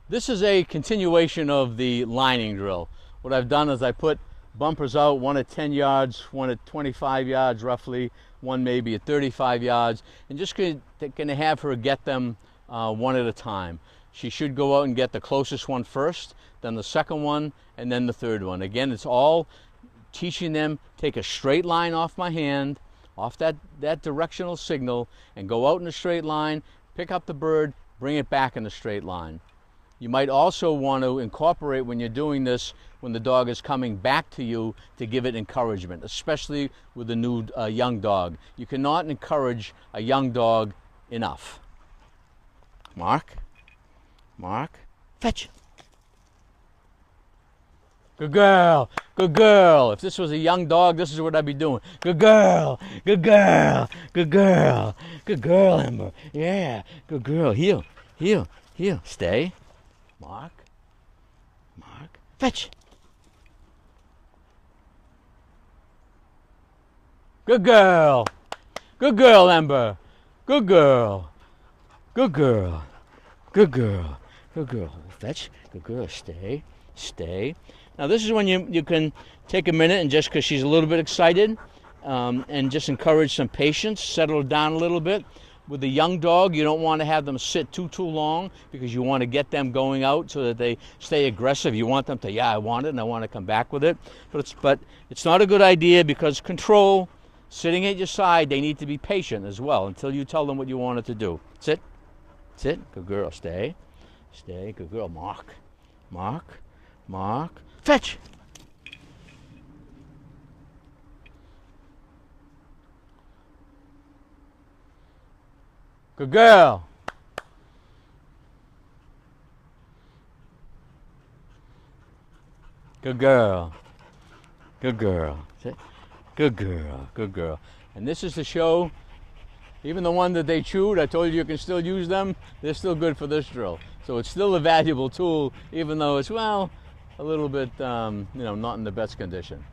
This is a continuation of the lining drill. What I've done is I put bumpers out, one at 10 yards, one at 25 yards roughly, one maybe at 35 yards, and just going to have her get them one at a time. She should go out and get the closest one first, then the second one, and then the third one. Again, it's all teaching them, take a straight line off my hand, off that directional signal, and go out in a straight line, pick up the bird, bring it back in a straight line. You might also want to incorporate, when you're doing this, when the dog is coming back to you, to give it encouragement, especially with a new young dog. You cannot encourage a young dog enough. Mark, Mark, fetch. Good girl, good girl. If this was a young dog, this is what I'd be doing. Good girl, good girl, good girl, good girl, Ember. Yeah, good girl. Heel, heel, heel. Stay. Mark, Mark, fetch. Good girl, Ember. Good girl, good girl, good girl, good girl. Fetch. Good girl. Stay, stay. Now this is when you can take a minute and just, because she's a little bit excited, and just encourage some patience, settle down a little bit. With a young dog, you don't want to have them sit too long, because you want to get them going out so that they stay aggressive. You want them to, yeah, I want it and I want to come back with it. But it's not a good idea, because control, sitting at your side, they need to be patient as well until you tell them what you want it to do. Sit, sit, good girl, stay, stay, good girl, Mark, Mark, Mark, fetch. Good girl. Good girl. Good girl. Good girl. Good girl. And this is to show, even the one that they chewed, I told you can still use them. They're still good for this drill. So it's still a valuable tool, even though it's, well, a little bit, not in the best condition.